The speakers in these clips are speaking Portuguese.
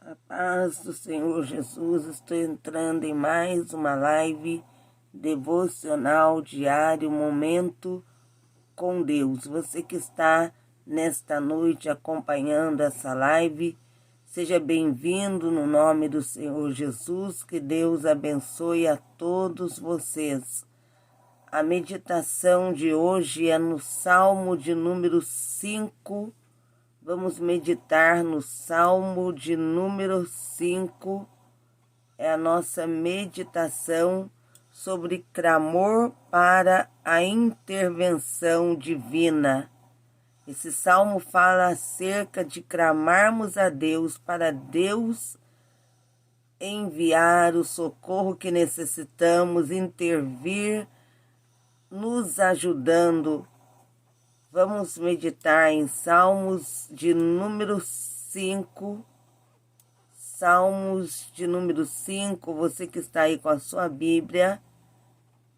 A paz do Senhor Jesus, estou entrando em mais uma live devocional diário, momento com Deus. Você que está nesta noite acompanhando essa live, seja bem-vindo no nome do Senhor Jesus, que Deus abençoe a todos vocês. A meditação de hoje é no Salmo de número 5. Vamos meditar no Salmo de número 5, é a nossa meditação sobre clamor para a intervenção divina. Esse salmo fala acerca de clamarmos a Deus, para Deus enviar o socorro que necessitamos, intervir, nos ajudando. Vamos meditar em Salmos de número 5. Salmos de número 5, você que está aí com a sua Bíblia.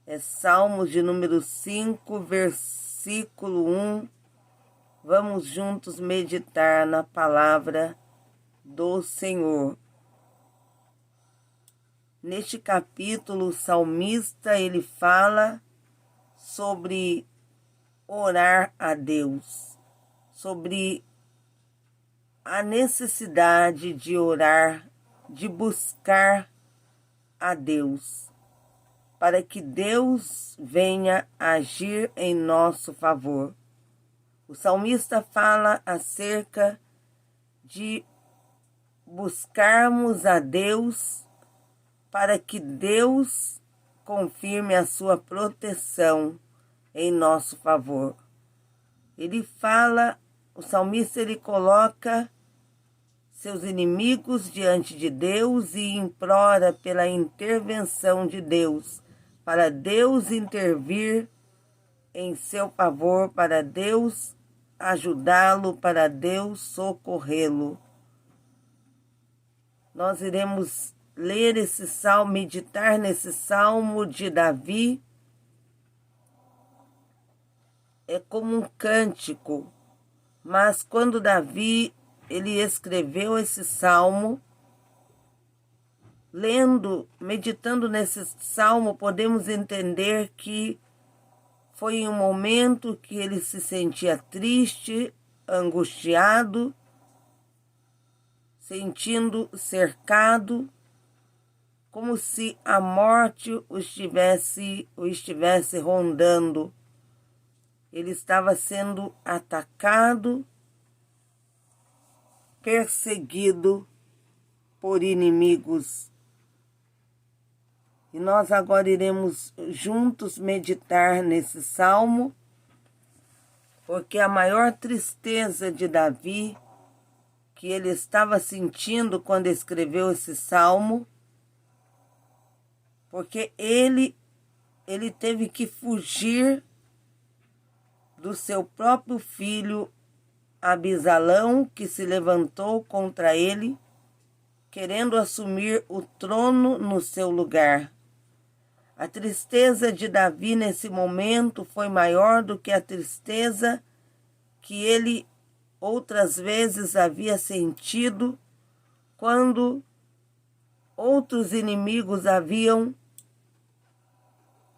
É Salmos de número 5, versículo 1. Vamos juntos meditar na palavra do Senhor. Neste capítulo, o salmista, ele fala sobre orar a Deus, sobre a necessidade de orar, de buscar a Deus, para que Deus venha agir em nosso favor. O salmista fala acerca de buscarmos a Deus para que Deus confirme a sua proteção em nosso favor. Ele fala, o salmista, ele coloca seus inimigos diante de Deus e implora pela intervenção de Deus, para Deus intervir em seu favor, para Deus ajudá-lo, para Deus socorrê-lo. Nós iremos ler esse salmo, meditar nesse salmo de Davi. É como um cântico, mas quando Davi ele escreveu esse salmo, lendo, meditando nesse salmo, podemos entender que foi em um momento que ele se sentia triste, angustiado, sentindo cercado, como se a morte o estivesse rondando. Ele estava sendo atacado, perseguido por inimigos. E nós agora iremos juntos meditar nesse salmo, porque a maior tristeza de Davi, que ele estava sentindo quando escreveu esse salmo, porque ele teve que fugir do seu próprio filho Absalão, que se levantou contra ele, querendo assumir o trono no seu lugar. A tristeza de Davi nesse momento foi maior do que a tristeza que ele outras vezes havia sentido quando outros inimigos haviam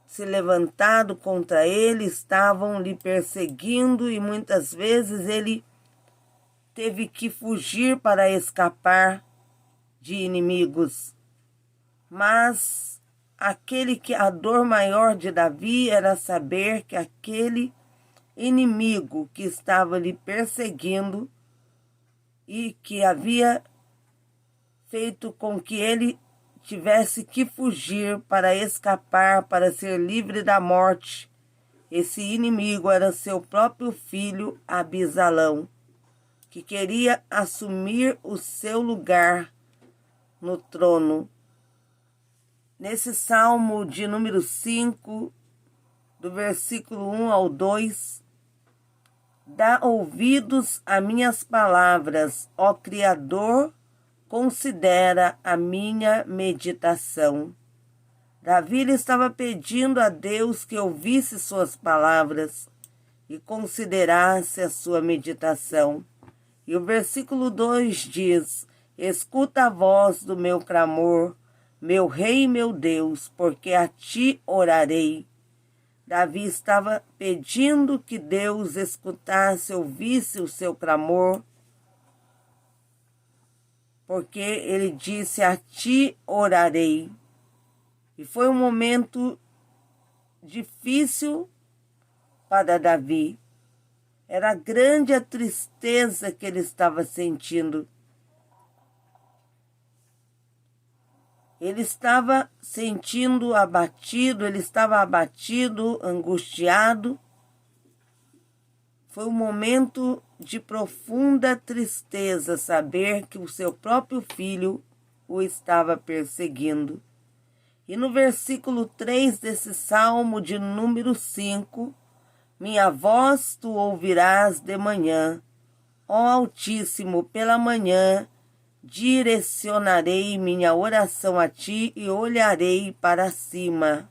se levantado contra ele, estavam lhe perseguindo e muitas vezes ele teve que fugir para escapar de inimigos. Mas a dor maior de Davi era saber que aquele inimigo que estava lhe perseguindo e que havia feito com que ele tivesse que fugir para escapar, para ser livre da morte. Esse inimigo era seu próprio filho Absalão, que queria assumir o seu lugar no trono. Nesse salmo de número 5, do versículo 1 ao 2, dá ouvidos a minhas palavras, ó Criador, considera a minha meditação. Davi estava pedindo a Deus que ouvisse suas palavras e considerasse a sua meditação. E o versículo 2 diz: Escuta a voz do meu clamor, meu Rei e meu Deus, porque a ti orarei. Davi estava pedindo que Deus escutasse, ouvisse o seu clamor, porque ele disse: a ti orarei. E foi um momento difícil para Davi. Era grande a tristeza que ele estava sentindo. Ele estava sentindo abatido, ele estava abatido, angustiado. Foi um momento de profunda tristeza saber que o seu próprio filho o estava perseguindo. E no versículo 3 desse Salmo de número 5, minha voz tu ouvirás de manhã, ó Altíssimo, pela manhã, direcionarei minha oração a ti e olharei para cima.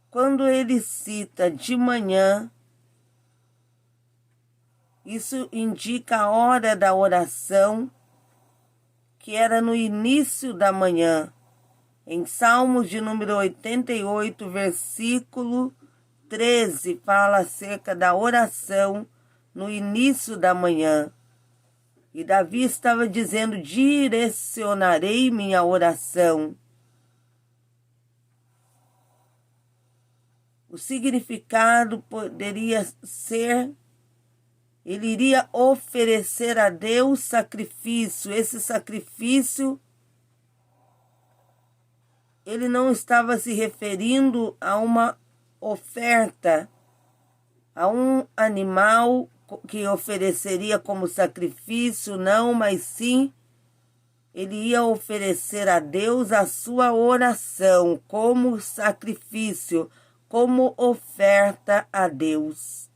Quando ele cita de manhã, isso indica a hora da oração, que era no início da manhã. Em Salmos de número 88, versículo 13, fala acerca da oração no início da manhã. E Davi estava dizendo: direcionarei minha oração. O significado poderia ser: ele iria oferecer a Deus sacrifício. Esse sacrifício, ele não estava se referindo a uma oferta, a um animal que ofereceria como sacrifício, não, mas sim, ele ia oferecer a Deus a sua oração como sacrifício, como oferta a Deus.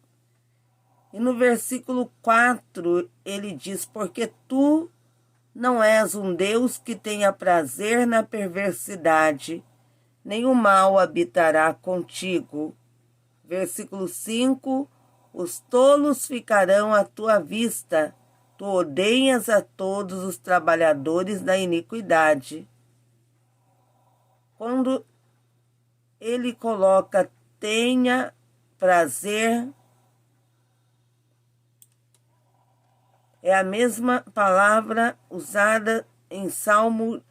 E no versículo 4 ele diz: porque tu não és um Deus que tenha prazer na perversidade, nem o mal habitará contigo. Versículo 5, os tolos ficarão à tua vista, tu odeias a todos os trabalhadores da iniquidade. Quando ele coloca tenha prazer, é a mesma palavra usada em Salmo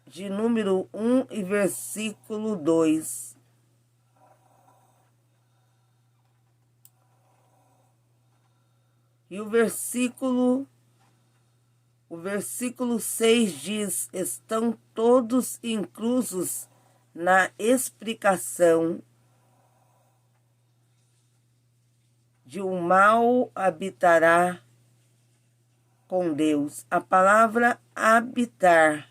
de número 1 e versículo 2. E o versículo 6 diz: estão todos inclusos na explicação de o mal habitará com Deus. A palavra habitar,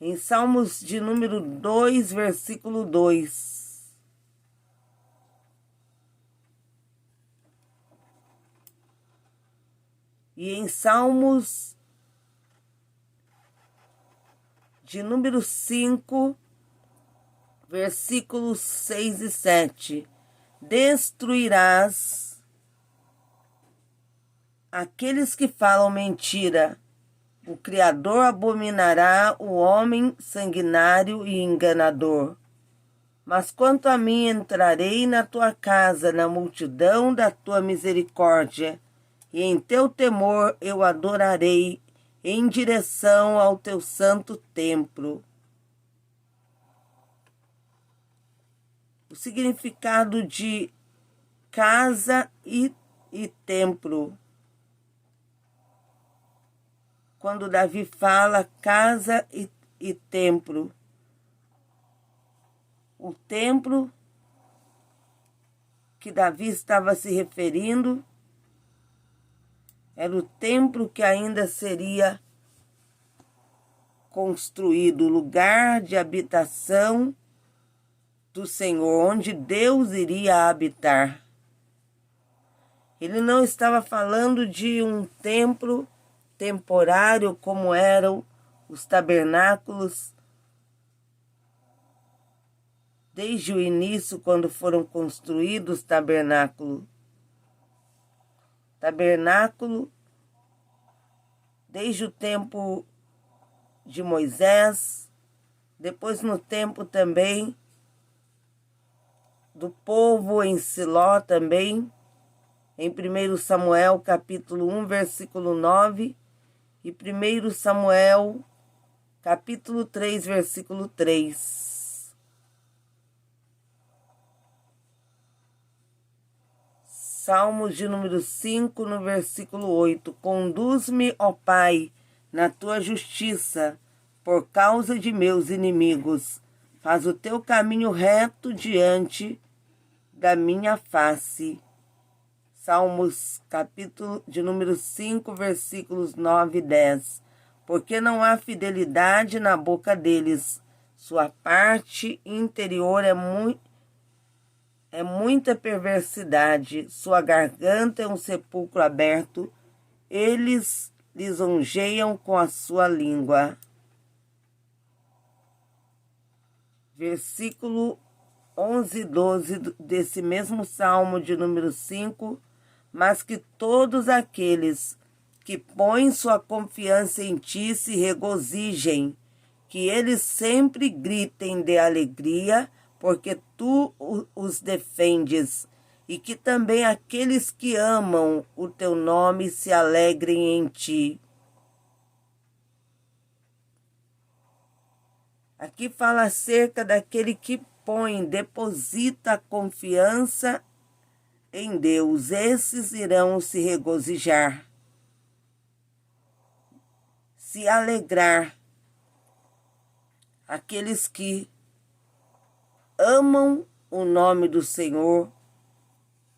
em Salmos de número 2, versículo 2. E em Salmos de número 5, versículos 6 e 7. Destruirás aqueles que falam mentira. O Criador abominará o homem sanguinário e enganador. Mas quanto a mim, entrarei na tua casa, na multidão da tua misericórdia, e em teu temor eu adorarei em direção ao teu santo templo. O significado de casa e templo. Quando Davi fala casa e templo, o templo que Davi estava se referindo era o templo que ainda seria construído, o lugar de habitação do Senhor, onde Deus iria habitar. Ele não estava falando de um templo temporário como eram os tabernáculos desde o início, quando foram construídos os tabernáculos. tabernáculo desde o tempo de Moisés, depois no tempo também do povo em Siló também, em 1 Samuel capítulo 1, versículo 9, e 1 Samuel capítulo 3, versículo 3. Salmos de número 5, no versículo 8. Conduz-me, ó Pai, na tua justiça, por causa de meus inimigos. Faz o teu caminho reto diante da minha face. Salmos, capítulo de número 5, versículos 9 e 10. Porque não há fidelidade na boca deles, sua parte interior é muita perversidade, sua garganta é um sepulcro aberto, eles lisonjeiam com a sua língua. Versículo 11 e 12 desse mesmo Salmo de número 5, mas que todos aqueles que põem sua confiança em ti se regozijem, que eles sempre gritem de alegria, porque tu os defendes, e que também aqueles que amam o teu nome se alegrem em ti. Aqui fala acerca daquele que deposita a confiança em Deus. Esses irão se regozijar, se alegrar. Aqueles que amam o nome do Senhor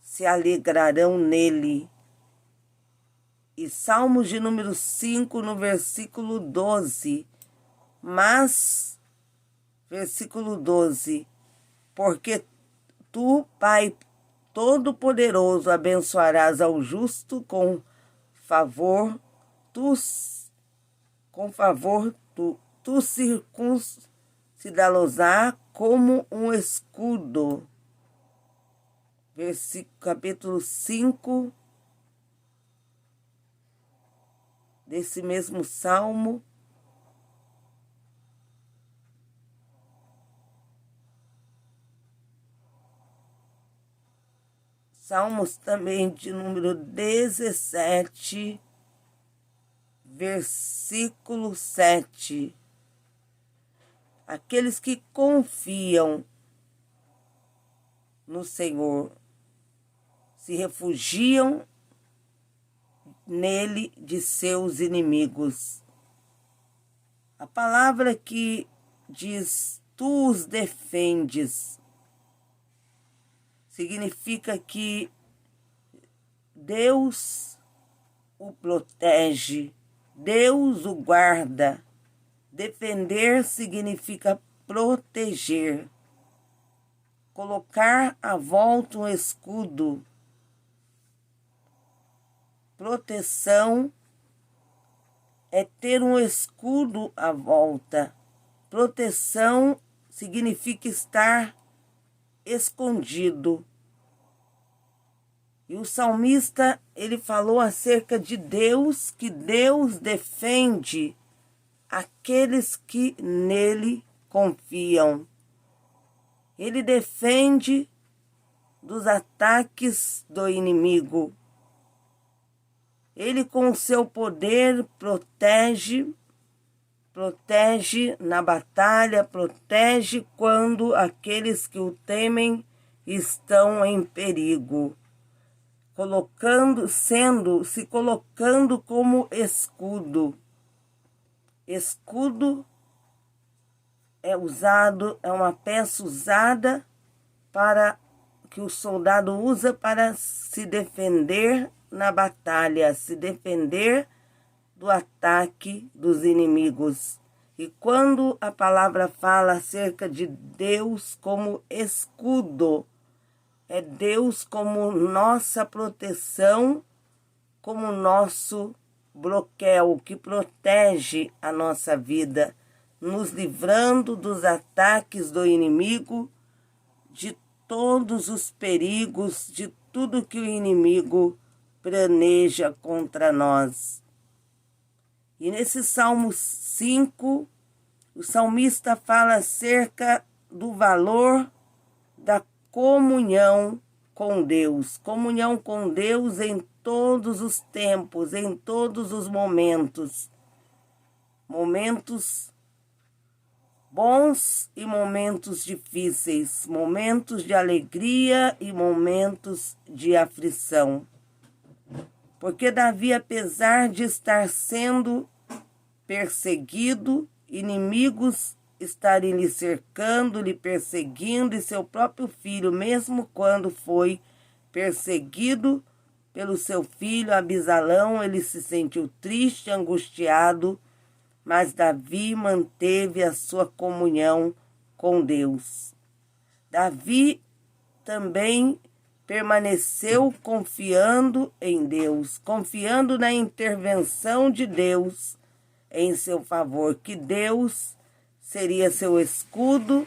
se alegrarão nele. E Salmos de número 5, no versículo 12. Mas, versículo 12, porque tu, Pai Todo-Poderoso, abençoarás ao justo com favor, tu circuncidá-los-á como um escudo. Capítulo 5 desse mesmo Salmo. Salmos também de número 17, versículo 7. Aqueles que confiam no Senhor se refugiam nele de seus inimigos. A palavra que diz, tu os defendes, significa que Deus o protege, Deus o guarda. Defender significa proteger. Colocar à volta um escudo. Proteção é ter um escudo à volta. Proteção significa estar escondido. E o salmista, ele falou acerca de Deus, que Deus defende aqueles que nele confiam. Ele defende dos ataques do inimigo. Ele, com o seu poder, protege na batalha, protege quando aqueles que o temem estão em perigo, se colocando como escudo. Escudo é uma peça usada para que o soldado usa para se defender na batalha, se defender do ataque dos inimigos. E quando a palavra fala acerca de Deus como escudo, é Deus como nossa proteção, como nosso broquel que protege a nossa vida, nos livrando dos ataques do inimigo, de todos os perigos, de tudo que o inimigo planeja contra nós. E nesse Salmo 5, o salmista fala acerca do valor da comunhão com Deus em todos os tempos, em todos os momentos. Momentos bons e momentos difíceis, momentos de alegria e momentos de aflição. Porque Davi, apesar de estar sendo perseguido, inimigos estarem lhe cercando, lhe perseguindo, e seu próprio filho, mesmo quando foi perseguido pelo seu filho Absalão, ele se sentiu triste, angustiado, mas Davi manteve a sua comunhão com Deus. Davi também permaneceu confiando em Deus, confiando na intervenção de Deus em seu favor, que Deus seria seu escudo,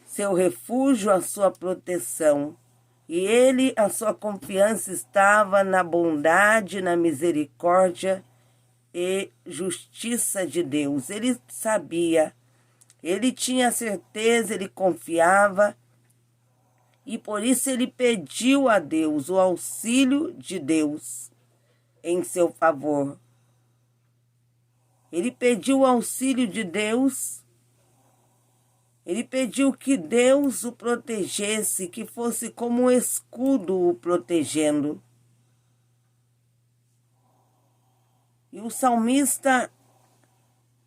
seu refúgio, a sua proteção. E a sua confiança estava na bondade, na misericórdia e justiça de Deus. Ele sabia, ele tinha certeza, ele confiava, e por isso ele pediu a Deus o auxílio de Deus em seu favor. Ele pediu o auxílio de Deus, ele pediu que Deus o protegesse, que fosse como um escudo o protegendo. E o salmista,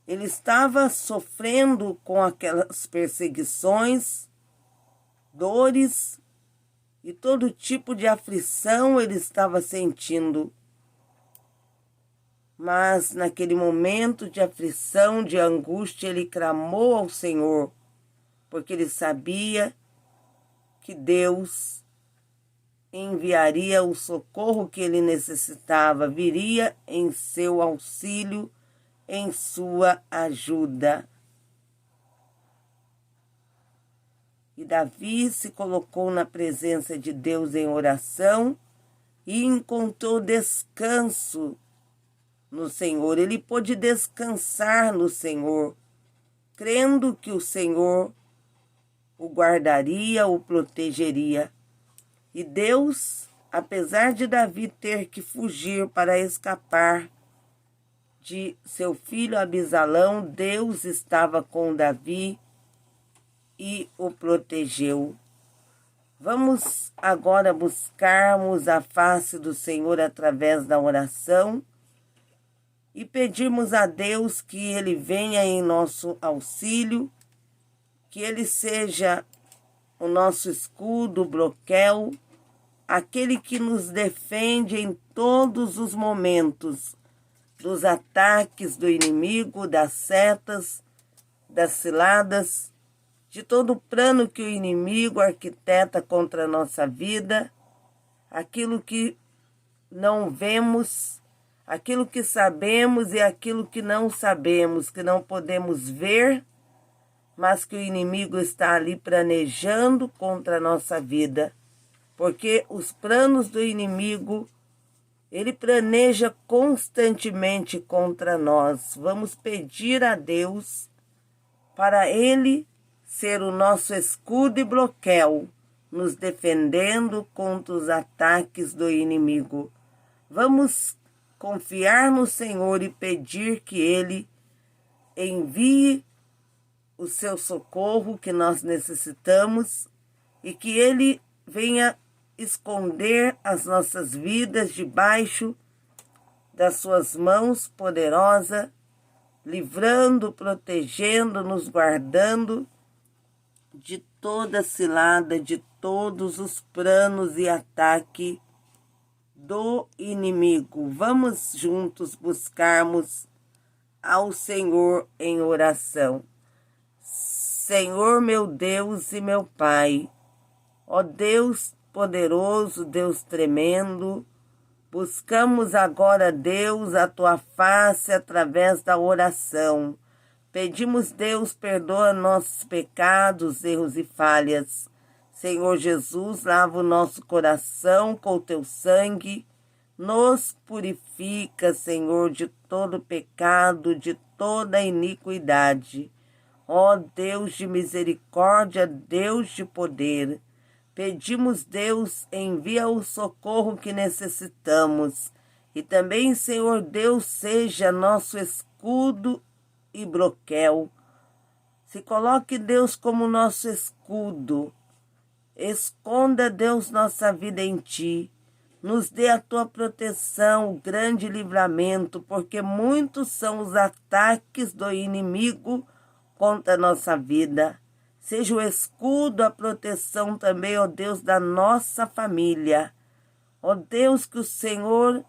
ele estava sofrendo com aquelas perseguições, dores e todo tipo de aflição ele estava sentindo. Mas naquele momento de aflição, de angústia, ele clamou ao Senhor, porque ele sabia que Deus enviaria o socorro que ele necessitava, viria em seu auxílio, em sua ajuda. E Davi se colocou na presença de Deus em oração e encontrou descanso no Senhor. Ele pôde descansar no Senhor, crendo que o Senhor o guardaria, o protegeria. E Deus, apesar de Davi ter que fugir para escapar de seu filho Absalão, Deus estava com Davi e o protegeu. Vamos agora buscarmos a face do Senhor através da oração e pedirmos a Deus que Ele venha em nosso auxílio, que Ele seja o nosso escudo, broquel, aquele que nos defende em todos os momentos dos ataques do inimigo, das setas, das ciladas, de todo o plano que o inimigo arquiteta contra a nossa vida, aquilo que não vemos, aquilo que sabemos e aquilo que não sabemos, que não podemos ver, mas que o inimigo está ali planejando contra a nossa vida. Porque os planos do inimigo, ele planeja constantemente contra nós. Vamos pedir a Deus para Ele ser o nosso escudo e broquel, nos defendendo contra os ataques do inimigo. Vamos confiar no Senhor e pedir que Ele envie o seu socorro que nós necessitamos e que Ele venha esconder as nossas vidas debaixo das suas mãos poderosas, livrando, protegendo, nos guardando de toda cilada, de todos os planos e ataque do inimigo. Vamos juntos buscarmos ao Senhor em oração. Senhor, meu Deus e meu Pai, ó Deus poderoso, Deus tremendo, buscamos agora, Deus, a Tua face através da oração. Pedimos, Deus, perdoa nossos pecados, erros e falhas. Senhor Jesus, lava o nosso coração com o Teu sangue, Nos purifica, Senhor, de todo pecado, de toda iniquidade. Ó Deus de misericórdia, Deus de poder, pedimos, Deus, envia o socorro que necessitamos. E também, Senhor Deus, seja nosso escudo e broquel. Se coloque, Deus, como nosso escudo. Esconda, Deus, nossa vida em Ti. Nos dê a Tua proteção, o grande livramento, porque muitos são os ataques do inimigo contra a nossa vida. Seja o escudo, a proteção também, ó Deus, da nossa família. Ó Deus, que o Senhor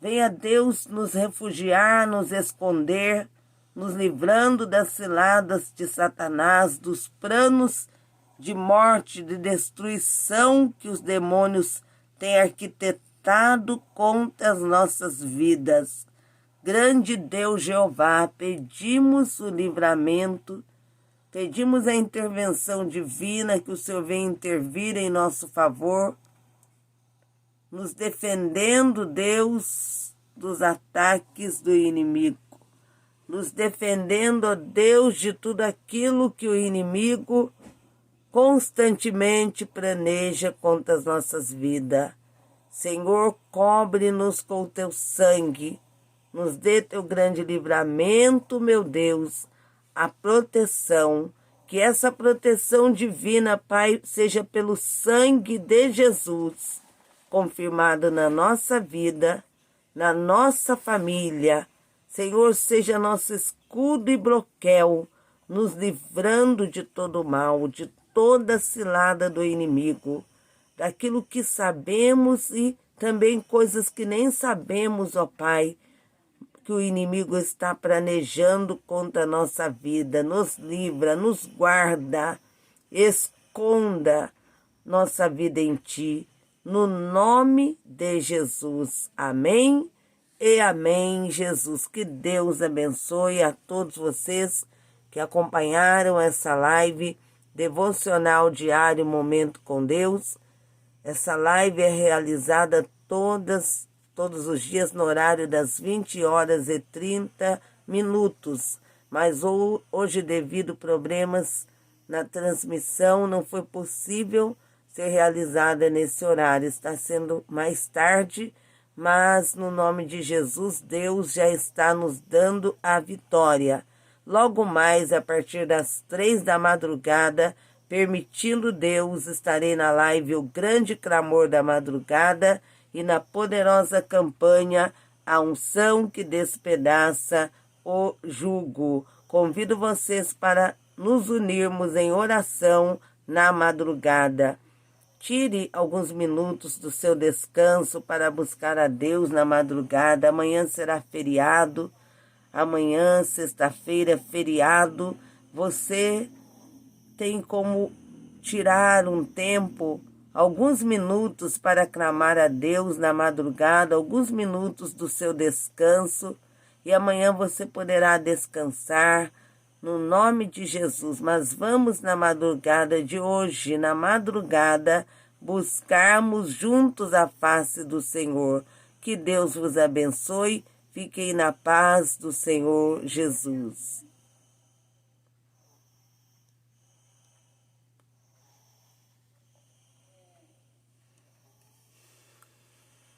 venha, Deus, nos refugiar, nos esconder, nos livrando das ciladas de Satanás, dos planos de morte, de destruição que os demônios têm arquitetado contra as nossas vidas. Grande Deus Jeová, pedimos o livramento, pedimos a intervenção divina, que o Senhor venha intervir em nosso favor, nos defendendo, Deus, dos ataques do inimigo, nos defendendo, ó Deus, de tudo aquilo que o inimigo constantemente planeja contra as nossas vidas. Senhor, cobre-nos com o Teu sangue, nos dê Teu grande livramento, meu Deus, a proteção, que essa proteção divina, Pai, seja pelo sangue de Jesus, confirmado na nossa vida, na nossa família. Senhor, seja nosso escudo e broquel, nos livrando de todo mal, de toda cilada do inimigo, daquilo que sabemos e também coisas que nem sabemos, ó Pai, que o inimigo está planejando contra a nossa vida. Nos livra, nos guarda, esconda nossa vida em Ti, no nome de Jesus. Amém e amém, Jesus. Que Deus abençoe a todos vocês que acompanharam essa live devocional diário Momento com Deus. Essa live é realizada todos os dias no horário das 20h30, mas hoje, devido a problemas na transmissão, não foi possível ser realizada nesse horário. Está sendo mais tarde, mas no nome de Jesus, Deus já está nos dando a vitória. Logo mais, a partir das 3 da madrugada, permitindo Deus, estarei na live O Grande Clamor da Madrugada e na poderosa campanha A Unção que Despedaça o Jugo. Convido vocês para nos unirmos em oração na madrugada. Tire alguns minutos do seu descanso para buscar a Deus na madrugada. Amanhã será feriado. Amanhã, sexta-feira, feriado. Você tem como tirar um tempo, alguns minutos para clamar a Deus na madrugada, alguns minutos do seu descanso, e amanhã você poderá descansar no nome de Jesus. Mas vamos na madrugada de hoje, na madrugada, buscarmos juntos a face do Senhor. Que Deus vos abençoe. Fiquem na paz do Senhor Jesus.